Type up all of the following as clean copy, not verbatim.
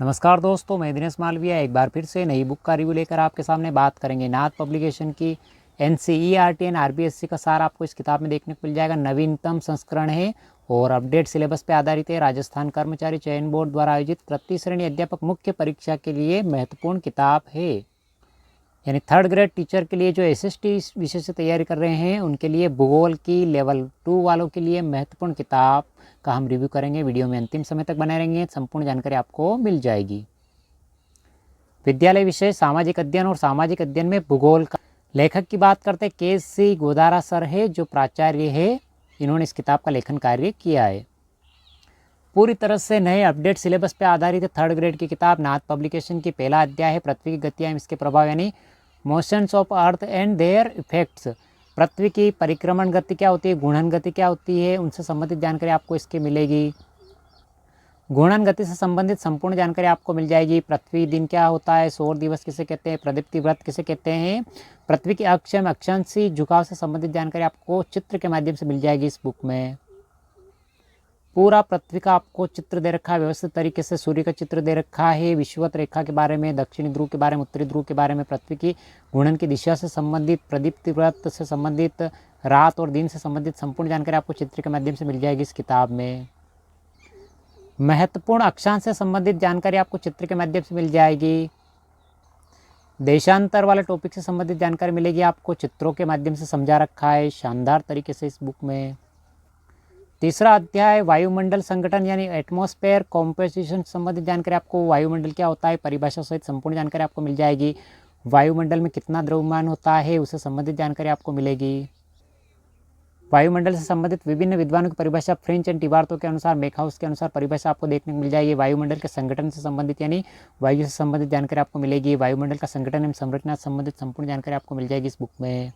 नमस्कार दोस्तों, मैं दिनेश मालविया एक बार फिर से नई बुक का रिव्यू लेकर आपके सामने बात करेंगे। नाथ पब्लिकेशन की एनसीईआरटी एंड आरबीएससी का सार आपको इस किताब में देखने को मिल जाएगा। नवीनतम संस्करण है और अपडेट सिलेबस पे आधारित है। राजस्थान कर्मचारी चयन बोर्ड द्वारा आयोजित तृतीय श्रेणी अध्यापक मुख्य परीक्षा के लिए महत्वपूर्ण किताब है। यानी थर्ड ग्रेड टीचर के लिए जो एसएसटी विषय से तैयारी कर रहे हैं उनके लिए भूगोल की लेवल 2 वालों के लिए महत्वपूर्ण किताब का हम रिव्यू करेंगे। वीडियो में अंतिम समय तक बने रहेंगे, संपूर्ण जानकारी आपको मिल जाएगी। विद्यालय विषय सामाजिक अध्ययन और सामाजिक अध्ययन में भूगोल का लेखक की बात करते हैं के.सी. गोदारा सर है, जो प्राचार्य है। इन्होंने इस किताब का लेखन कार्य किया है। पूरी तरह से नए अपडेट सिलेबस पे आधारित है थर्ड ग्रेड की किताब। नाथ पब्लिकेशन की पहला अध्याय है पृथ्वी की गति एवं इसके प्रभाव, यानी motions of earth and their effects. पृथ्वी की परिक्रमण गति क्या होती है, घूर्णन गति क्या होती है, उनसे संबंधित जानकारी आपको इसके मिलेगी। घूर्णन गति से संबंधित संपूर्ण जानकारी आपको मिल जाएगी। पृथ्वी दिन क्या होता है, सौर दिवस किसे कहते हैं, प्रदीप्ति व्रत किसे कहते हैं, पृथ्वी की अक्ष में अक्षांशी झुकाव से संबंधित जानकारी आपको चित्र के माध्यम से मिल जाएगी इस बुक में। पूरा पृथ्वी का आपको चित्र दे रखा है, व्यवस्थित तरीके से सूर्य का चित्र दे रखा है, विषुवत रेखा के बारे में, दक्षिणी ध्रुव के बारे में, उत्तरी ध्रुव के बारे में, पृथ्वी की घूर्णन की दिशा से संबंधित, प्रदीप्ति व्रत से संबंधित, रात और दिन से संबंधित संपूर्ण जानकारी आपको चित्र के माध्यम से मिल जाएगी इस किताब में। महत्वपूर्ण अक्षांश से संबंधित जानकारी आपको चित्र के माध्यम से मिल जाएगी। देशांतर वाले टॉपिक से संबंधित जानकारी मिलेगी आपको, चित्रों के माध्यम से समझा रखा है शानदार तरीके से इस बुक में। तीसरा अध्याय वायुमंडल संगठन यानी एटमॉस्फेयर कॉम्पोजिशन संबंधित जानकारी आपको, वायुमंडल क्या होता है परिभाषा सहित संपूर्ण जानकारी आपको मिल जाएगी। वायुमंडल में कितना द्रव्यमान होता है उससे संबंधित जानकारी आपको मिलेगी। वायुमंडल से संबंधित विभिन्न विद्वानों की परिभाषा फ्रेंच एंड टिबार्तो के अनुसार, मेकहाउस के अनुसार परिभाषा आपको देखने को मिल जाएगी। वायुमंडल के संगठन से संबंधित यानी वायु से संबंधित जानकारी आपको मिलेगी। वायुमंडल का संगठन एवं संरचना से संबंधित संपूर्ण जानकारी आपको मिल जाएगी इस बुक में।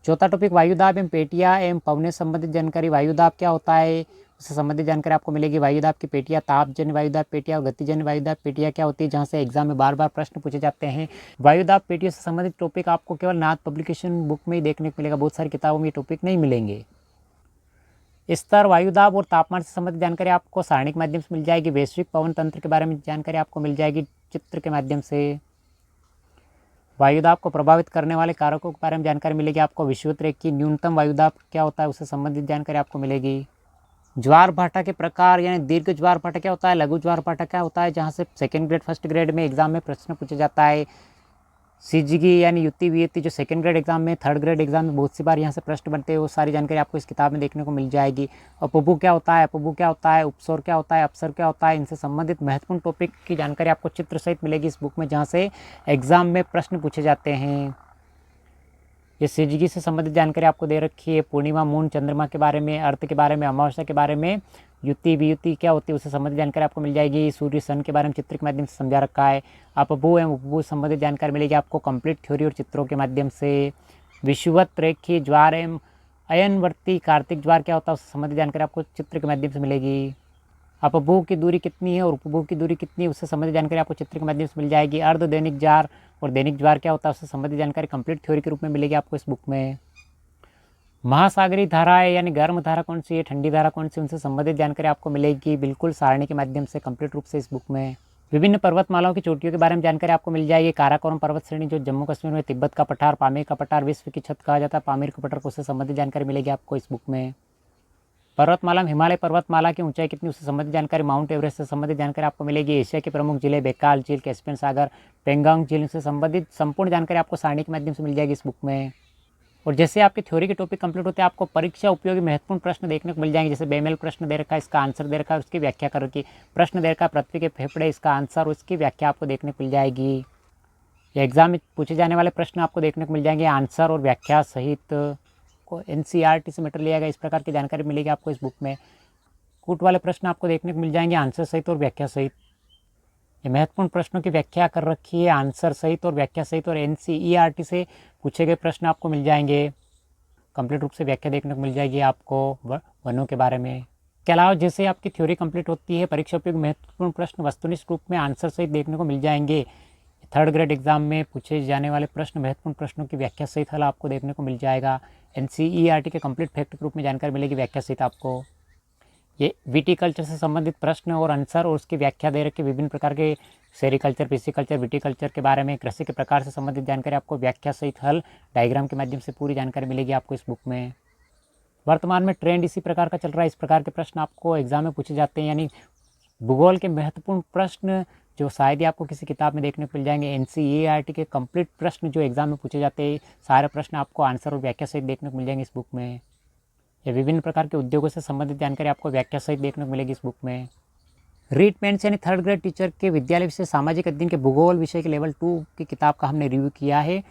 चौथा टॉपिक वायुदाब एवं पेटियाँ एवं पवने संबंधित जानकारी। वायुदाब क्या होता है उससे संबंधित जानकारी आपको मिलेगी। वायुदाब की पेटियाँ, तापजन्य वायुदाब पेटियाँ और गतिजन्य वायुदाब पेटियाँ क्या होती है, जहाँ से एग्जाम में बार बार प्रश्न पूछे जाते हैं। वायुदाब पेटियों से संबंधित टॉपिक आपको केवल नाथ पब्लिकेशन बुक में ही देखने को मिलेगा, बहुत सारी किताबों में ये टॉपिक नहीं मिलेंगे। स्तर, वायुदाब और तापमान से संबंधित जानकारी आपको सारणी के माध्यम से मिल जाएगी। वैश्विक पवन तंत्र के बारे में जानकारी आपको मिल जाएगी चित्र के माध्यम से। वायुदाब को प्रभावित करने वाले कारकों के बारे में जानकारी मिलेगी आपको। विषुवत रेखा की न्यूनतम वायुदाब क्या होता है उससे संबंधित जानकारी आपको मिलेगी। ज्वार भाटा के प्रकार यानी दीर्घ ज्वार भाटा क्या होता है, लघु ज्वार भाटा क्या होता है, जहाँ से सेकंड ग्रेड फर्स्ट ग्रेड में एग्जाम में प्रश्न पूछा जाता है। सीजीगी यानी युति वियति जो सेकंड ग्रेड एग्जाम में, थर्ड ग्रेड एग्जाम में बहुत सी बार यहाँ से प्रश्न बनते हैं, वो सारी जानकारी आपको इस किताब में देखने को मिल जाएगी। अपभू क्या होता है, अपभू क्या होता है, उपसौर क्या होता है, अपसर क्या होता है, इनसे संबंधित महत्वपूर्ण टॉपिक की जानकारी आपको चित्र सहित मिलेगी इस बुक में, जहाँ से एग्जाम में प्रश्न पूछे जाते हैं। ये सीजीगी से संबंधित जानकारी आपको दे रखी है। पूर्णिमा, मून, चंद्रमा के बारे में, अर्थ के बारे में, अमावस्या के बारे में, युति वियुति क्या होती है उससे संबंधित जानकारी आपको मिल जाएगी। सूर्य सन के बारे में चित्र के माध्यम से समझा रखा है। अपभू एवं उपभू संबंधित जानकारी मिलेगी आपको कंप्लीट थ्योरी और चित्रों के माध्यम से। विषुवत रेखीय ज्वार एवं अयनवर्ती कार्तिक ज्वार क्या होता है उससे संबंधित जानकारी आपको चित्र के माध्यम से मिलेगी। अपभू की दूरी कितनी है और उपभू की दूरी कितनी है उससे संबंधित जानकारी आपको चित्र के माध्यम से मिल जाएगी। अर्ध दैनिक ज्वार और दैनिक ज्वार क्या होता है उससे संबंधित जानकारी कंप्लीट थ्योरी के रूप में मिलेगी आपको इस बुक में। महासागरीय धाराएं यानी गर्म धारा कौन सी है, ठंडी धारा कौन सी, उनसे संबंधित जानकारी आपको मिलेगी बिल्कुल सारणी के माध्यम से कंप्लीट रूप से इस बुक में। विभिन्न पर्वतमालाओं की चोटियों के बारे में जानकारी आपको मिल जाएगी। काराकोरम पर्वत श्रेणी जो जम्मू कश्मीर में, तिब्बत का पठार, पामीर का पठार विश्व की छत कहा जाता है, पामीर का पठार, उससे संबंधित जानकारी मिलेगी आपको इस बुक में। पर्वतमाला में हिमालय पर्वतमाला की ऊंचाई कितनी उससे संबंधित जानकारी, माउंट एवरेस्ट से संबंधित जानकारी आपको मिलेगी। एशिया के प्रमुख जिले बेकाल झील, कैस्पियन सागर, पेंगोंग झील से संबंधित संपूर्ण जानकारी आपको सारणी के माध्यम से मिल जाएगी इस बुक में। और जैसे आपके थ्योरी के टॉपिक कंप्लीट होते हैं आपको परीक्षा उपयोगी महत्वपूर्ण प्रश्न देखने को मिल जाएंगे। जैसे बेमेल प्रश्न दे रखा है, इसका आंसर दे रखा है, उसकी व्याख्या कर रखी, प्रश्न दे रखा है पृथ्वी के फेफड़े, इसका आंसर, उसकी व्याख्या आपको देखने को मिल जाएगी। एग्जाम में पूछे जाने वाले प्रश्न आपको देखने को मिल जाएंगे आंसर और व्याख्या सहित। को एनसीईआरटी से मटेरियल लिया गया, इस प्रकार की जानकारी मिलेगी आपको इस बुक में। कूट वाले प्रश्न आपको देखने को मिल जाएंगे आंसर सहित और व्याख्या सहित। ये महत्वपूर्ण प्रश्नों की व्याख्या कर रखी है आंसर सहित और व्याख्या सहित, और एनसीईआरटी से पूछे गए प्रश्न आपको मिल जाएंगे कंप्लीट रूप से, व्याख्या देखने को मिल जाएगी आपको वनों के बारे में। इसके अलावा जैसे आपकी थ्योरी कंप्लीट होती है परीक्षा उपयोगी महत्वपूर्ण प्रश्न वस्तुनिष्ठ रूप में आंसर सहित देखने को मिल जाएंगे। थर्ड ग्रेड एग्जाम में पूछे जाने वाले प्रश्न, महत्वपूर्ण प्रश्नों की व्याख्या सहित हल आपको देखने को मिल जाएगा। एनसीईआरटी के कंप्लीट फैक्ट के रूप में जानकारी मिलेगी व्याख्या सहित आपको। ये विटीकल्चर से संबंधित प्रश्न और आंसर और उसकी व्याख्या दे रखी, विभिन्न प्रकार के सेरिकल्चर, पिसिकल्चर, विटीकल्चर के बारे में, कृषि के प्रकार से संबंधित जानकारी आपको व्याख्या सहित हल डायग्राम के माध्यम से पूरी जानकारी मिलेगी आपको इस बुक में। वर्तमान में ट्रेंड इसी प्रकार का चल रहा है, इस प्रकार के प्रश्न आपको एग्जाम में पूछे जाते हैं, यानी भूगोल के महत्वपूर्ण प्रश्न जो शायद ही आपको किसी किताब में देखने को मिल जाएंगे। NCERT के कंप्लीट प्रश्न जो एग्जाम में पूछे जाते हैं, सारे प्रश्न आपको आंसर और व्याख्या सहित देखने को मिल जाएंगे इस बुक में। या विभिन्न प्रकार के उद्योगों से संबंधित जानकारी आपको व्याख्या सहित देखने को मिलेगी इस बुक में। रीड पेंस यानी थर्ड ग्रेड टीचर के विद्यालय विषय सामाजिक अध्ययन के भूगोल विषय के लेवल 2 की किताब का हमने रिव्यू किया है।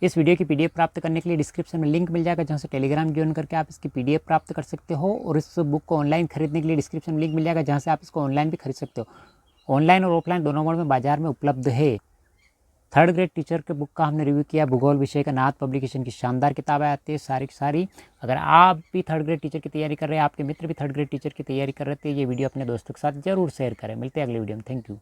इस वीडियो की PDF प्राप्त करने के लिए डिस्क्रिप्शन में लिंक मिल जाएगा, जहाँ से टेलीग्राम ज्वाइन करके आप इसकी PDF प्राप्त कर सकते हो। और इस बुक को ऑनलाइन खरीदने के लिए डिस्क्रिप्शन में लिंक मिल जाएगा, जहाँ से आप इसको ऑनलाइन भी खरीद सकते हो। ऑनलाइन और ऑफलाइन दोनों मोड में बाजार में उपलब्ध है। थर्ड ग्रेड टीचर के बुक का हमने रिव्यू किया, भूगोल विषय का, नाथ पब्लिकेशन की शानदार किताबें आती है सारी की सारी। अगर आप भी थर्ड ग्रेड टीचर की तैयारी कर रहे हैं, आपके मित्र भी थर्ड ग्रेड टीचर की तैयारी कर रहे थे, ये वीडियो अपने दोस्तों के साथ जरूर शेयर करें। मिलते हैं अगले वीडियो में। Thank you.